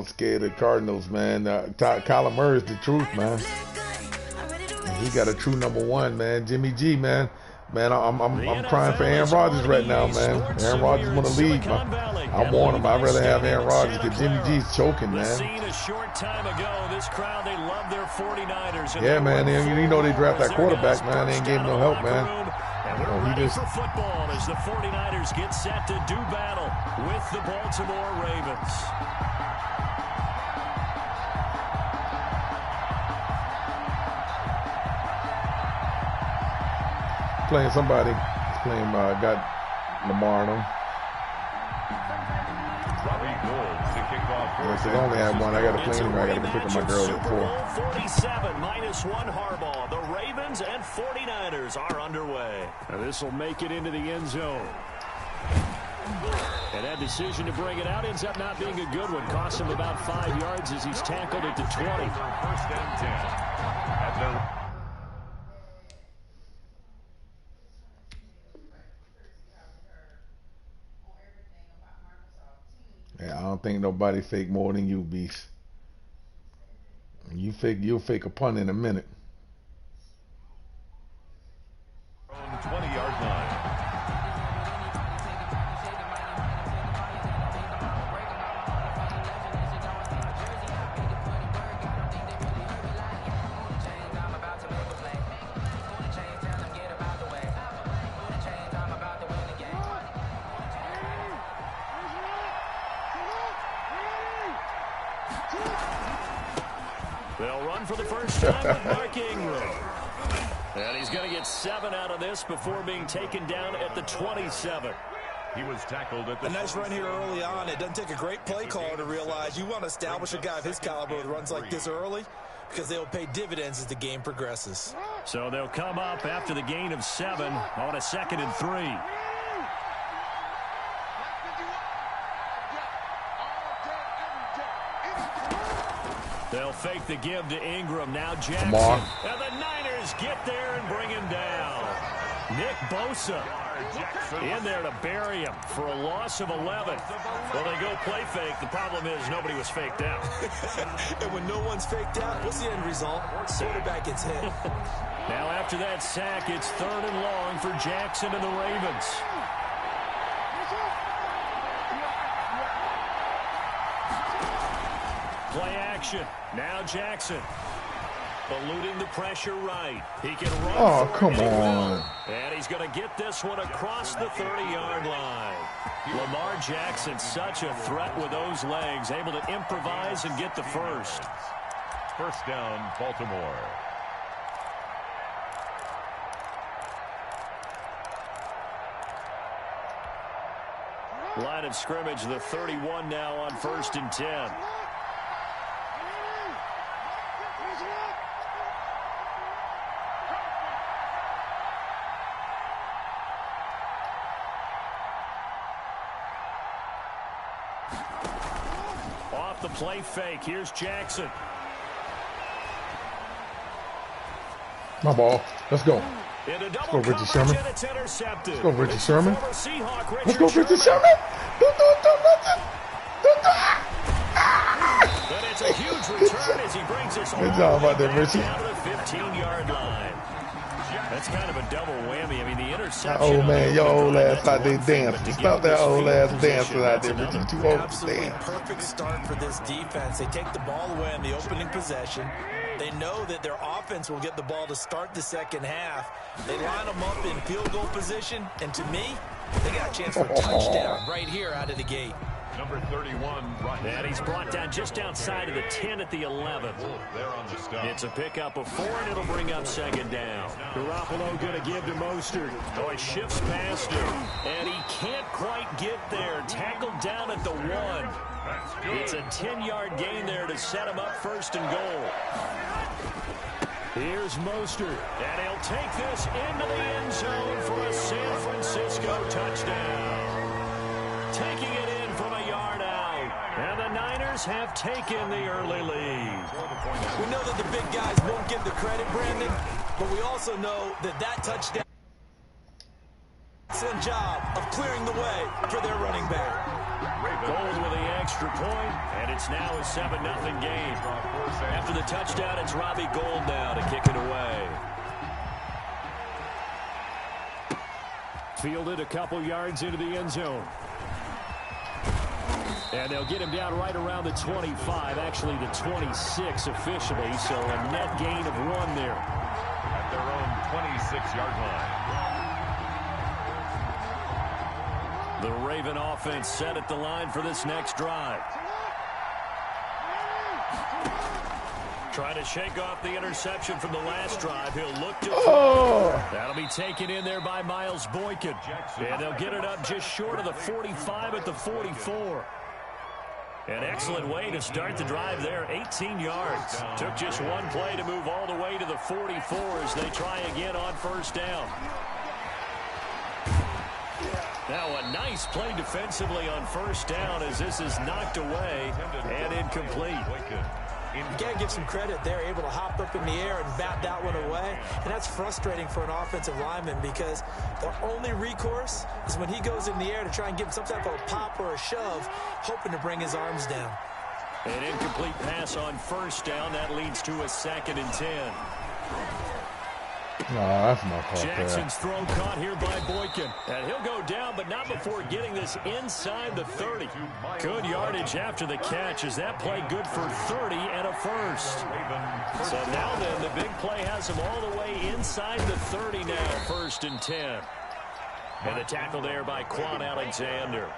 scared of Cardinals, man. Kyler Murray's the truth, man. He got a true #1, man. Jimmy G, man. Man, I'm crying for Aaron Rodgers right now, man. Aaron Rodgers want to leave, man. I want him. I'd rather have Aaron Rodgers because Jimmy G's choking, man. Yeah, man. You know they draft that quarterback, man. They ain't gave him no help, man. He just for football as the 49ers get set to do battle with the Baltimore Ravens. Playing somebody. Playing, got Lamar on him. Yes, I only have one. I got to play him. I got to go pick up my girl at 4. 47 -1 Harbaugh. The Ravens and 49ers are underway. Now this will make it into the end zone. And that decision to bring it out ends up not being a good one. Costs him about 5 yards as he's tackled at the 20. First and 10. Yeah, I don't think nobody fake more than you, Beast. You'll fake a punt in a minute. 20-yard line. They'll run for the first time with Mark Ingram. And he's going to get 7 out of this before being taken down at the 27. He was tackled at the... A nice run here early on. It doesn't take a great play caller to realize you want to establish a guy of his caliber with runs like this early because they'll pay dividends as the game progresses. So they'll come up after the gain of 7 on a 2nd and 3. They'll fake the give to Ingram. Now Jackson. And the Niners get there and bring him down. Nick Bosa in there to bury him for a loss of 11. Well, they go play fake. The problem is nobody was faked out. And when no one's faked out, what's the end result? Quarterback gets hit. Now after that sack, it's 3rd and long for Jackson and the Ravens. Play action. Now Jackson. Eluding the pressure right. He can run. Oh, come on. And he's going to get this one across the 30-yard line. Lamar Jackson, such a threat with those legs, able to improvise and get the first. First down, Baltimore. Line of scrimmage, the 31 now on 1st and 10. Off the play fake, here's Jackson. My ball. Let's go. Let's go, Richard Sherman. Let's go, Richard Sherman. Let's go, Richard Sherman. But it's a huge return as he brings us all Good job out there, Richie. down to the 15-yard line. That's kind of a double whammy. I mean, the interception. Oh, man, your old ass out there dancing. Stop that old ass dancing out there, Richie. You too old to Absolutely dance. perfect start for this defense. They take the ball away on the opening possession. They know that their offense will get the ball to start the second half. They line them up in field goal position, and to me, they got a chance for a touchdown right here out of the gate. Number 31, And he's brought down just outside of the 10 at the 11. They're on the stop. It's a pickup of 4, and it'll bring up 2nd down. Garoppolo going to give to Mostert. Oh, he shifts past him, and he can't quite get there. Tackled down at the 1. It's a 10-yard gain there to set him up 1st and goal. Here's Mostert, and he'll take this into the end zone for a San Francisco touchdown. Taking it in from a yard out, and the Niners have taken the early lead. We know that the big guys won't get the credit, Brandon, but we also know that that touchdown excellent job of clearing the way for their running back. Gold with the extra point, and it's now a 7-0 game. After the touchdown, it's Robbie Gould now to kick it away. Fielded a couple yards into the end zone. And they'll get him down right around the 25, actually the 26 officially, so a net gain of 1 there. At their own 26-yard line. The Raven offense set at the line for this next drive. Trying to shake off the interception from the last drive. He'll look to... That'll be taken in there by Miles Boykin. And they'll get it up just short of the 45 at the 44. An excellent way to start the drive there, 18 yards. Took just one play to move all the way to the 44 as they try again on first down. Now a nice play defensively on first down as this is knocked away and incomplete. You got to give some credit. They're able to hop up in the air and bat that one away. And that's frustrating for an offensive lineman because the only recourse is when he goes in the air to try and give some type of a pop or a shove, hoping to bring his arms down. An incomplete pass on first down. That leads to a 2nd and 10. No, that's my fault. Jackson's throw caught here by Boykin. And he'll go down, but not before getting this inside the 30. Good yardage after the catch. Is that play good for 30 and a first? So now then, the big play has him all the way inside the 30 now. 1st and 10. And the tackle there by Quan Alexander.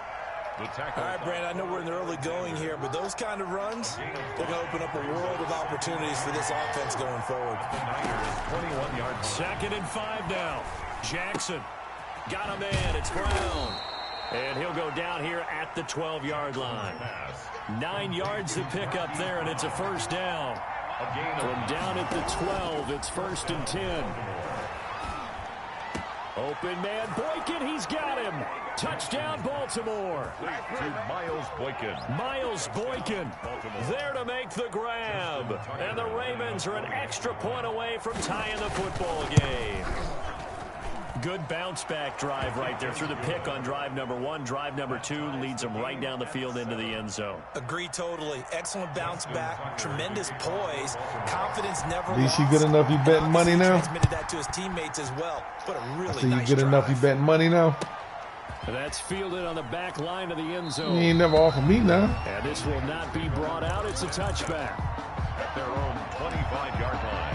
All right, Brandon, I know we're in the early going here, but those kind of runs, they're going to open up a world of opportunities for this offense going forward. 21 yards. 2nd and 5 now. Jackson got a man. It's Brown. And he'll go down here at the 12-yard line. 9 yards to pick up there, and it's a first down. From down at the 12, it's 1st and 10. Open man, Boykin, he's got him. Touchdown, Baltimore. To Miles Boykin. Miles Boykin there to make the grab. And the Ravens are an extra point away from tying the football game. Good bounce-back drive right there through the pick on drive number 1. Drive number 2 leads them right down the field into the end zone. Agree totally. Excellent bounce-back. Tremendous poise. Confidence never At least you good enough you betting money now? Transmitted that to his teammates as well. But a really So you nice good drive. enough you betting money now? That's fielded on the back line of the end zone. You ain't never offered me now. And this will not be brought out. It's a touchback. At their own 25-yard line.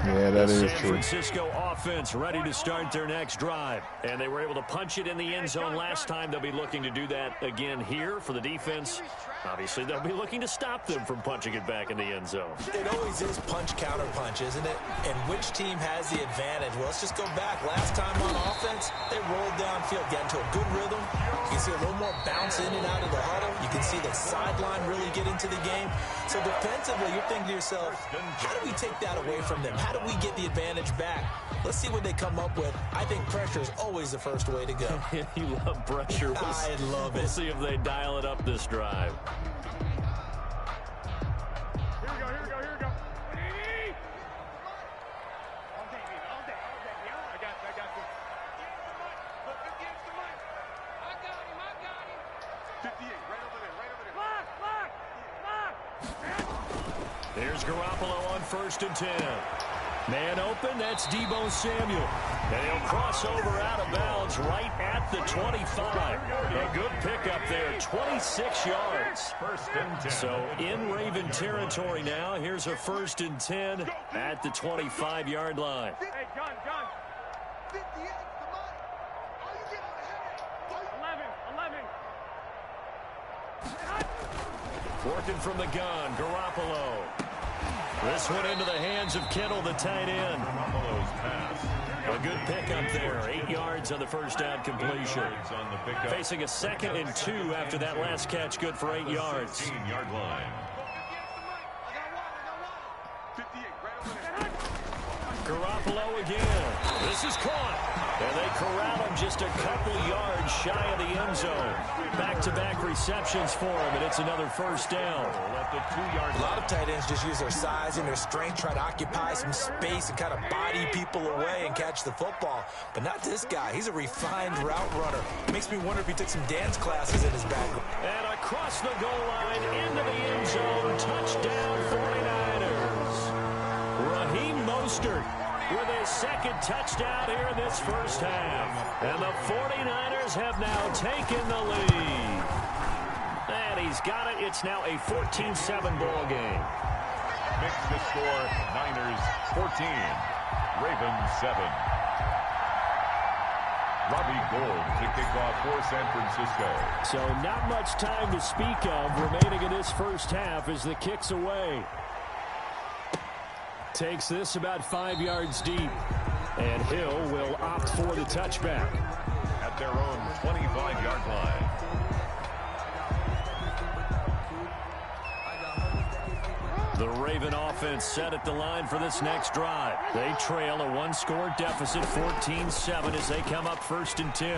Yeah, that is San true. Francisco offense ready to start their next drive. And they were able to punch it in the end zone last time. They'll be looking to do that again here for the defense. Obviously, they'll be looking to stop them from punching it back in the end zone. It always is punch-counter-punch, isn't it? And which team has the advantage? Well, let's just go back. Last time on offense, they rolled downfield, got into a good rhythm. You can see a little more bounce in and out of the huddle. You can see the sideline really get into the game. So defensively, you're thinking to yourself, how do we take that away from them? How do we get the advantage back? Let's see what they come up with. I think pressure is always the first way to go. You love pressure. I love it. We'll see if they dial it up this drive. Here we go. I got you. Look, against the mic. I got him. 58, right over there. There's Garoppolo on 1st and 10. Man open, that's Deebo Samuel. And he'll cross over out of bounds right at the 25. A good pickup there, 26 yards. 1st and 10. So in Raven territory now, here's a 1st and 10 at the 25-yard line. Hey, gun. 58, the mic. Oh, you get on the head. 11. Working from the gun, Garoppolo. This one into the hands of Kittle, the tight end. Garoppolo's pass. A good pickup there, 8 yards on the first down completion. Yards on the pickup. Facing a 2nd and 2 after that last catch, good for 8 yards. 16-yard line. 58, right over there. Garoppolo again. This is caught. And they corral him just a couple yards shy of the end zone. Back-to-back receptions for him, and it's another first down. A lot of tight ends just use their size and their strength, try to occupy some space and kind of body people away and catch the football. But not this guy. He's a refined route runner. Makes me wonder if he took some dance classes in his background. And across the goal line, into the end zone, touchdown 49ers. Raheem Mostert with his second touchdown here in this first half. And the 49ers have now taken the lead. And he's got it. It's now a 14-7 ball game. Makes the score Niners 14, Ravens 7. Robbie Gould to kick off for San Francisco. So not much time to speak of remaining in this first half as the kick's away. Takes this about 5 yards deep. And Hill will opt for the touchback. At their own 25-yard line. The Raven offense set at the line for this next drive. They trail a one-score deficit, 14-7, as they come up 1st and 10.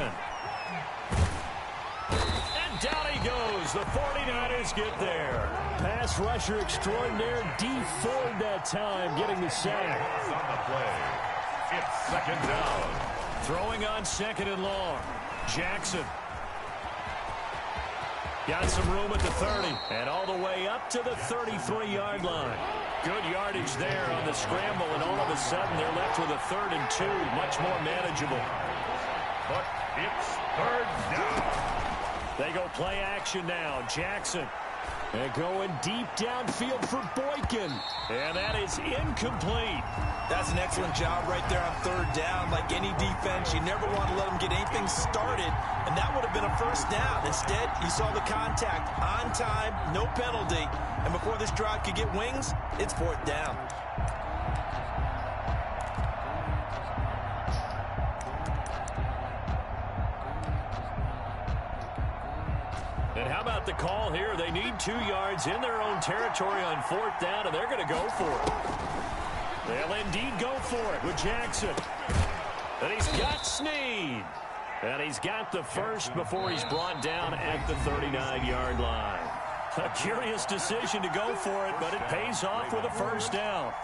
And down he goes. The 49ers get there. Pass rusher extraordinaire, D. Ford that time, getting the sack. On the play. It's 2nd down. Throwing on 2nd and long. Jackson. Got some room at the 30, and all the way up to the 33-yard line. Good yardage there on the scramble, and all of a sudden they're left with a 3rd and 2, much more manageable. But it's 3rd down. They go play action now. Jackson. And going deep downfield for Boykin. And that is incomplete. That's an excellent job right there on 3rd down. Like any defense, you never want to let them get anything started, and that would have been a 1st down. Instead, you saw the contact on time, no penalty, and before this drive could get wings, it's 4th down. And how about the call here? They need 2 yards in their own territory on 4th down, and they're going to go for it. They'll indeed go for it with Jackson. And he's got Snead. And he's got the first before he's brought down at the 39-yard line. A curious decision to go for it, but it pays off with a 1st down.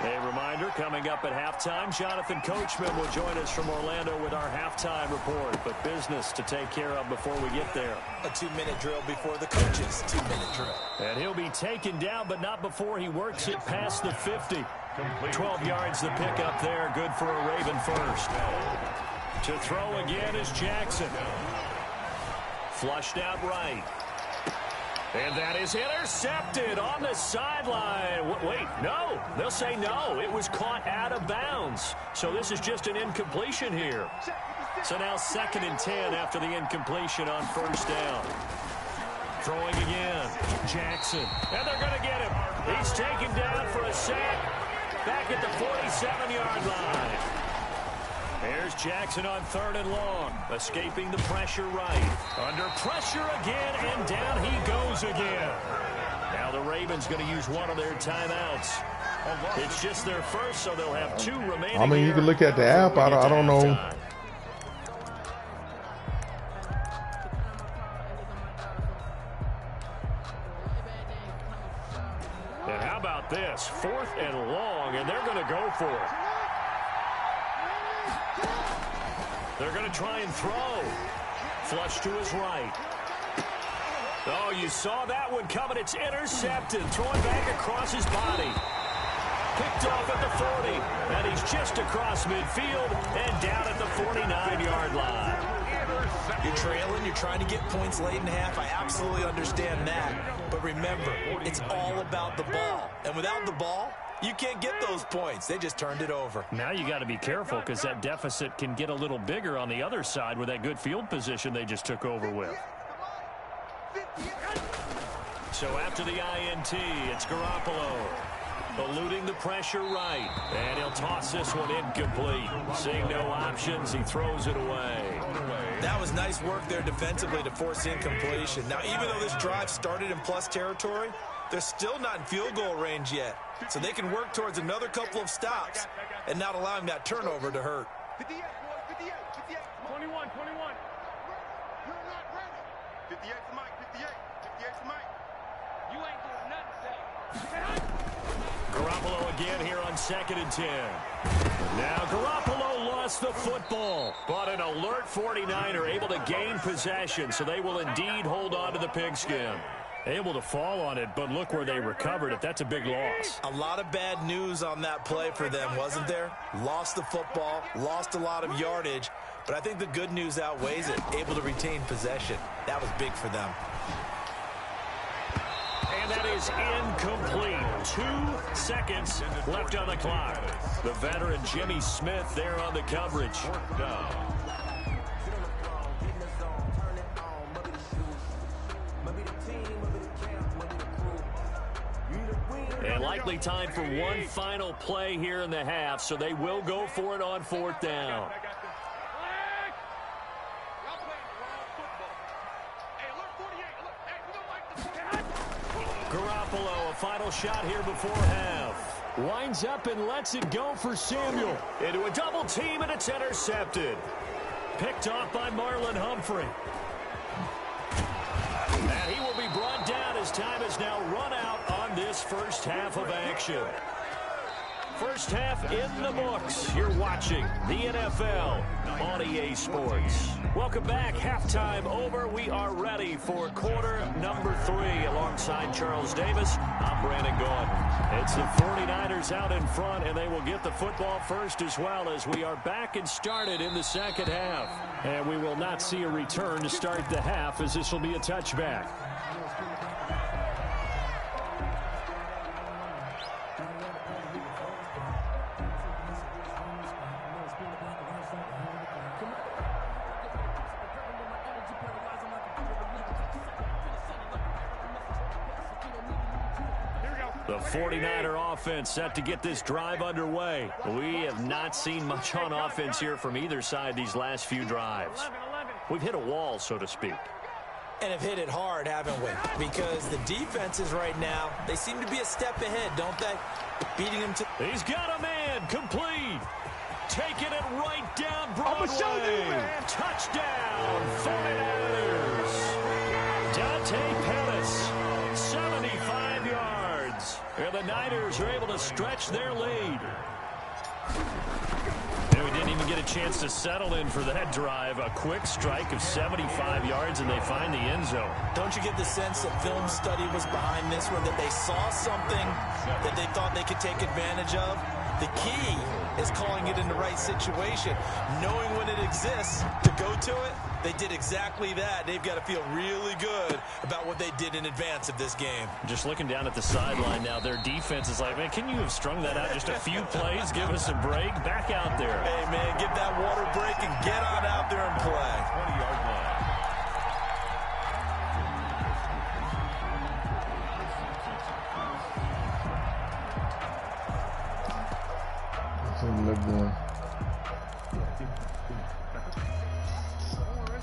A reminder, coming up at halftime, Jonathan Coachman will join us from Orlando with our halftime report. But business to take care of before we get there. A 2-minute drill before the coach's 2-minute drill. And he'll be taken down, but not before he works it past the 50. 12 yards the pickup there, good for a Raven first. To throw again is Jackson. Flushed out right. And that is intercepted on the sideline. Wait, no. They'll say no. It was caught out of bounds. So this is just an incompletion here. So now 2nd and 10 after the incompletion on 1st down. Throwing again. Jackson. And they're going to get him. He's taken down for a sack. Back at the 47-yard line. There's Jackson on 3rd and long. Escaping the pressure right. Under pressure again, and down he goes again. Now the Ravens going to use one of their timeouts. It's just their first, so they'll have 2 remaining. I mean, you can look at the app. I don't know. And how about this? 4th and long, and they're going to go for it. They're going to try and throw. Flush to his right. Oh, you saw that one coming. It's intercepted. Throwing back across his body. Picked off at the 40. And he's just across midfield and down at the 49-yard line. You're trailing. You're trying to get points late in half. I absolutely understand that. But remember, it's all about the ball. And without the ball, you can't get those points. They just turned it over. Now you got to be careful because that deficit can get a little bigger on the other side with that good field position they just took over with. So after the INT, it's Garoppolo. Eluding the pressure right. And he'll toss this one incomplete. Seeing no options, he throws it away. That was nice work there defensively to force incompletion. Now, even though this drive started in plus territory, They're still not in field goal range yet, so they can work towards another couple of stops and not allowing that turnover to hurt. 58, boys, 58, 58. 21, 21. You're not ready. 58 for Mike, 58. 58 for Mike. You ain't doing nothing, Garoppolo again here on 2nd and 10. Now Garoppolo lost the football, but an alert 49er able to gain possession, so they will indeed hold on to the pigskin. Able to fall on it, but look where they recovered it. That's a big loss. A lot of bad news on that play for them, wasn't there? Lost the football, lost a lot of yardage, but I think the good news outweighs it. Able to retain possession. That was big for them. And that is incomplete. 2 seconds left on the clock. The veteran Jimmy Smith there on the coverage. And likely time for one final play here in the half, so they will go for it on 4th down. Garoppolo, a final shot here before half. Winds up and lets it go for Samuel. Into a double team, and it's intercepted. Picked off by Marlon Humphrey. And he will be brought down as time is now run out on this first half of action. First half in the books. You're watching the NFL on EA Sports. Welcome back. Halftime over. We are ready for quarter number 3. Alongside Charles Davis, I'm Brandon Gordon. It's the 49ers out in front, and they will get the football first as well, as we are back and started in the second half. And we will not see a return to start the half, as this will be a touchback. The 49er offense set to get this drive underway. We have not seen much on offense here from either side these last few drives. We've hit a wall, so to speak. And have hit it hard, haven't we? Because the defenses right now, they seem to be a step ahead, don't they? Beating them to... He's got a man, complete. Taking it right down Broadway. Touchdown, 49ers. Dante Pettis, 75 yards. And the Niners are able to stretch their lead. And we didn't even get a chance to settle in for that drive. A quick strike of 75 yards, and they find the end zone. Don't you get the sense that film study was behind this one, that they saw something that they thought they could take advantage of? The key is calling it in the right situation, knowing when it exists to go to it. They did exactly that. They've got to feel really good about what they did in advance of this game. Just looking down at the sideline now, their defense is like, man, can you have strung that out just a few plays? Give us a break. Back out there. Hey, man, give that water break and get on out there and play. 20-yard line.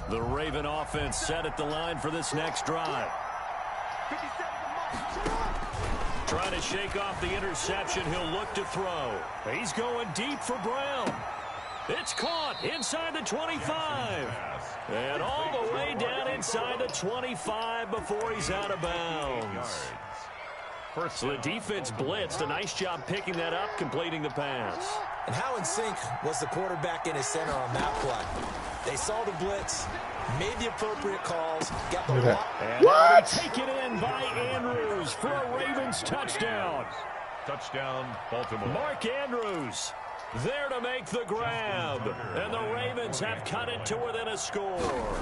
The Raven offense set at the line for this next drive. Trying to shake off the interception. He'll look to throw. He's going deep for Brown. It's caught inside the 25. And all the way down inside the 25 before he's out of bounds. So the defense blitzed. A nice job picking that up, completing the pass. And how in sync was the quarterback in his center on that play? They saw the blitz, made the appropriate calls, got the block. And taken in by Andrews for a Ravens touchdown. Touchdown, Baltimore. Mark Andrews there to make the grab. And the Ravens have cut it to within a score.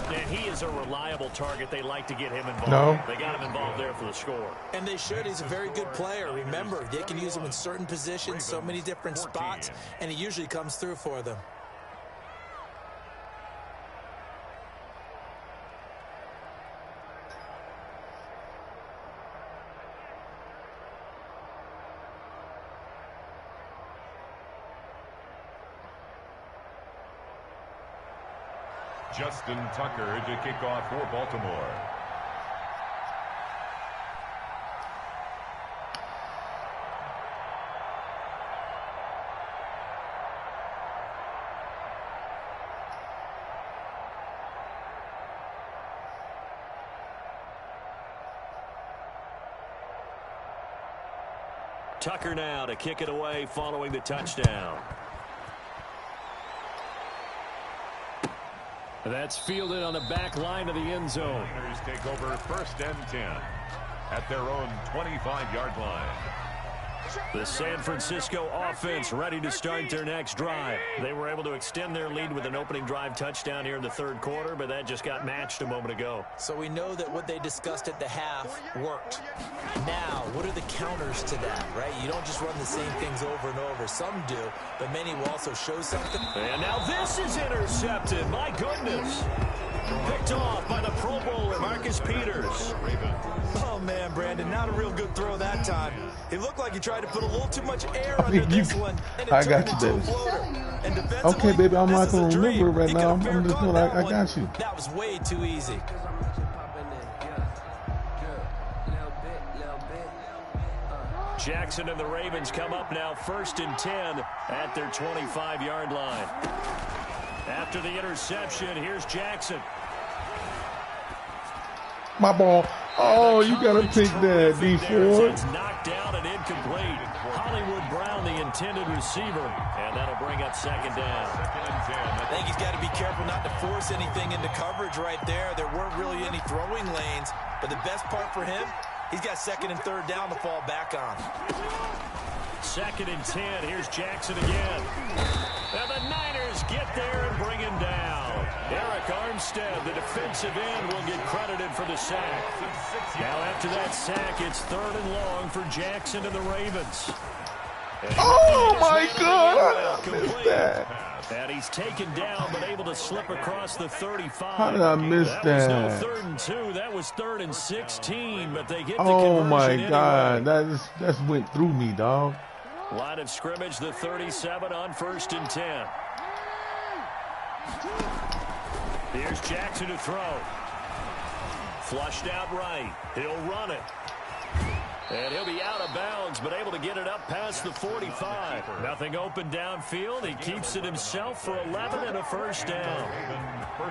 And he is a reliable target. They like to get him involved. No. They got him involved there for the score. And they should. He's a very good player. Remember, they can use him in certain positions, so many different spots, and he usually comes through for them. Justin Tucker to kick off for Baltimore. Tucker now to kick it away following the touchdown. That's fielded on the back line of the end zone. Niners take over 1st and 10 at their own 25-yard line. The San Francisco offense ready to start their next drive. They were able to extend their lead with an opening drive touchdown here in the 3rd quarter, but that just got matched a moment ago. So we know that what they discussed at the half worked. Now, what are the counters to that, right? You don't just run the same things over and over. Some do, but many will also show something. And now this is intercepted. My goodness. Picked off by the Pro Bowler, Marcus Peters. Oh, man, Brandon, not a real good throw that time. It looked like he tried to put a little too much air under this one, and it turned into a floater. And defensively, okay, baby, I'm not going to remember it right He now. could have I'm just fair doing caught I that got you. That was way too easy. Jackson and the Ravens come up now 1st and 10 at their 25-yard line. After the interception, here's Jackson. My ball. Oh, you got to pick that, D4. It's knocked down and incomplete. Hollywood Brown, the intended receiver, and that'll bring up 2nd down. I think he's got to be careful not to force anything into coverage right there. There weren't really any throwing lanes, but the best part for him, he's got 2nd and 3rd down to fall back on. 2nd and 10. Here's Jackson again. And the Niners get there and bring him down. Eric Armstead, the defensive end, will get credited for the sack. Now after that sack, it's 3rd and long for Jackson and the Ravens. Oh, my God. I missed that. And he's taken down, but able to slip across the 35. How did I miss that? that? Was no 3rd and 2. That was 3rd and 16, but they get the Oh, conversion my anyway. God. That just went through me, dog. Line of scrimmage, the 37 on 1st and 10. Here's Jackson to throw. Flushed out right. He'll run it. And he'll be out of bounds, but able to get it up past the 45. Nothing open downfield. He keeps it himself for 11 and a 1st down.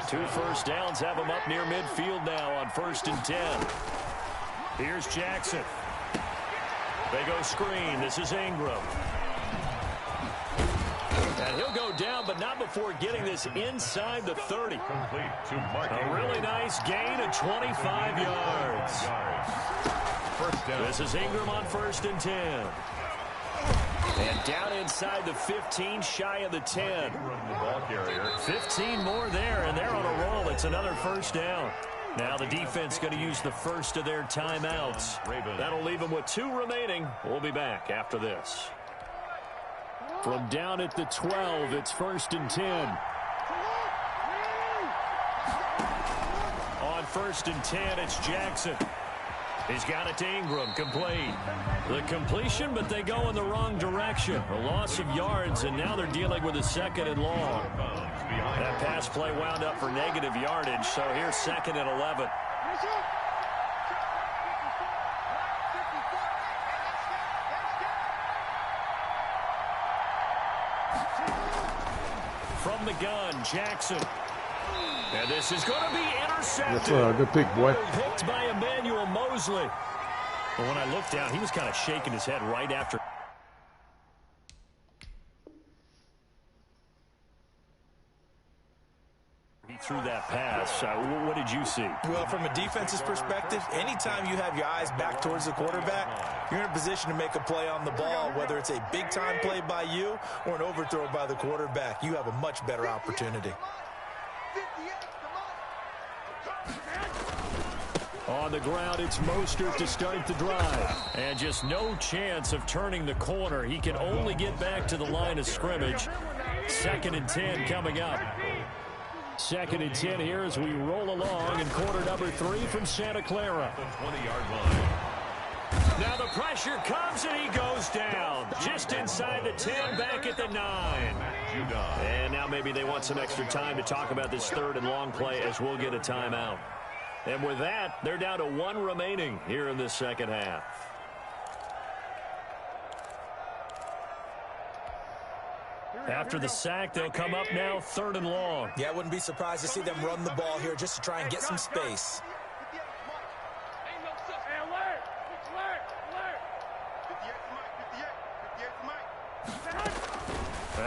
2 first downs have him up near midfield now on 1st and 10. Here's Jackson. They go screen. This is Ingram. And he'll go down, but not before getting this inside the 30. A really nice gain of 25 yards. This is Ingram on 1st and 10. And down inside the 15, shy of the 10. 15 more there, and they're on a roll. It's another 1st down. Now the defense going to use the first of their timeouts. That'll leave them with 2 remaining. We'll be back after this. From down at the 12, it's 1st and 10. On 1st and 10, it's Jackson. He's got it to Ingram, complete. The completion, but they go in the wrong direction. A loss of yards, and now they're dealing with a 2nd and long. That pass play wound up for negative yardage, so here's 2nd and 11. From the gun, Jackson. And this is going to be intercepted. That's good pick, boy. Picked by Emmanuel Mosley. But when I looked down, he was kind of shaking his head right after. He threw that pass. What did you see? Well, from a defense's perspective, anytime you have your eyes back towards the quarterback, you're in a position to make a play on the ball, whether it's a big-time play by you or an overthrow by the quarterback. You have a much better opportunity. On the ground, it's Mostert to start the drive. And just no chance of turning the corner. He can only get back to the line of scrimmage. 2nd and 10 coming up. 2nd and 10 here as we roll along in quarter number 3 from Santa Clara. The 20-yard line. Now the pressure comes and he goes down. Just inside the 10, back at the 9. And now maybe they want some extra time to talk about this 3rd and long play as we'll get a timeout. And with that, they're down to 1 remaining here in this 2nd half. After the sack, they'll come up now 3rd and long. Yeah, I wouldn't be surprised to see them run the ball here just to try and get some space.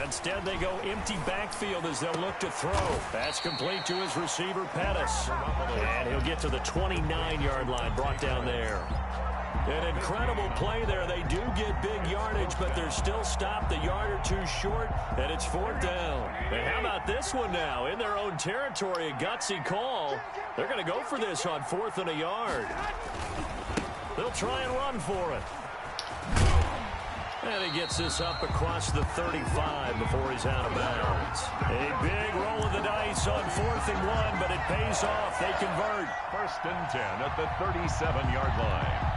Instead, they go empty backfield as they'll look to throw. That's complete to his receiver, Pettis. And he'll get to the 29-yard line, brought down there. An incredible play there. They do get big yardage, but they're still stopped a yard or two short, and it's 4th down. And how about this one now? In their own territory, a gutsy call. They're going to go for this on 4th and a yard. They'll try and run for it. And he gets this up across the 35 before he's out of bounds. A big roll of the dice on 4th and 1, but it pays off. They convert. 1st and 10 at the 37-yard line.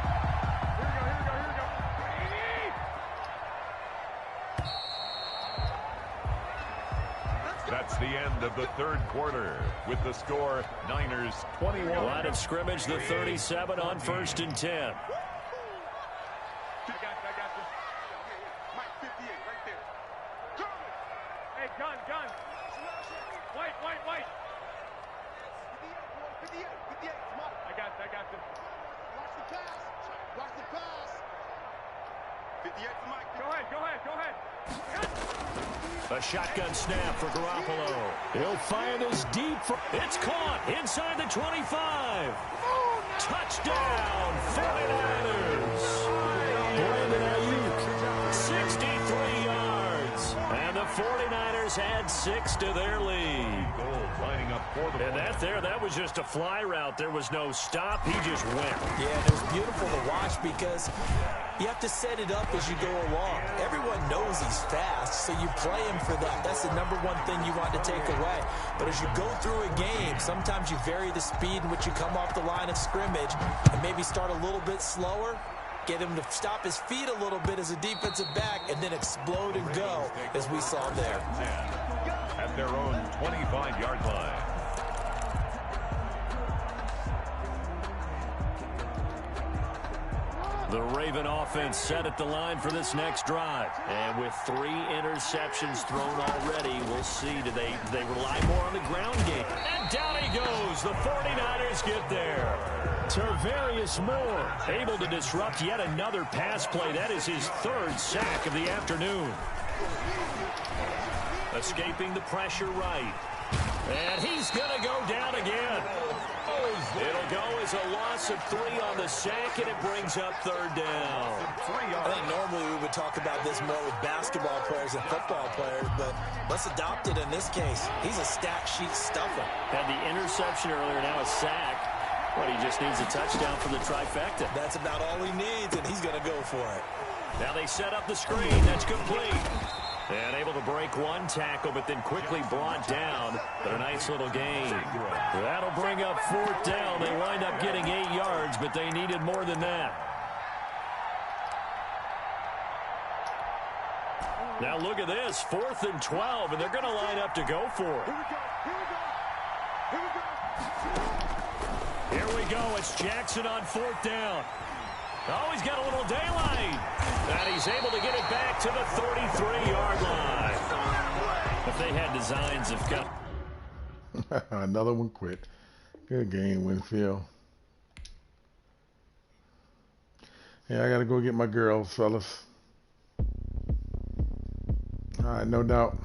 That's the end of the 3rd quarter with the score Niners 21. Line of scrimmage, the 37 on 1st and 10. Gun. White. 58. Come on. I got you. Watch the pass. 58 for Mike. Go ahead. A shotgun snap for Garoppolo. He'll fire this deep. It's caught inside the 25. Touchdown, 49ers. Brandon Ayuk, 63 yards. And the 49ers add 6 to their lead. Lining up for the and that was just a fly route. There was no stop. He just went. Yeah, and it was beautiful to watch because you have to set it up as you go along. Everyone knows he's fast, so you play him for that. That's the #1 thing you want to take away. But as you go through a game, sometimes you vary the speed in which you come off the line of scrimmage and maybe start a little bit slower, get him to stop his feet a little bit as a defensive back, and then explode and go, as we saw there. At their own 25-yard line. The Raven offense set at the line for this next drive. And with 3 interceptions thrown already, we'll see. Do they rely more on the ground game? And down he goes. The 49ers get there. Tarvarius Moore able to disrupt yet another pass play. That is his 3rd sack of the afternoon. Escaping the pressure right. And he's going to go down again. It'll go as a loss of 3 on the sack, and it brings up 3rd down. I think normally we would talk about this more with basketball players and football players, but let's adopt it in this case. He's a stat sheet stuffer. Had the interception earlier, now a sack. But he just needs a touchdown for the trifecta. That's about all he needs, and he's going to go for it. Now they set up the screen. That's complete. And able to break one tackle, but then quickly brought down. But a nice little gain. That'll bring up 4th down. They wind up getting 8 yards, but they needed more than that. Now look at this. 4th and 12, and they're going to line up to go for it. Here we go. It's Jackson on 4th down. Oh, he's got a little daylight. And he's able to get it back to the 33-yard line. If they had designs of cut. Another one quit. Good game, Winfield. Yeah, I got to go get my girls, fellas. All right, no doubt.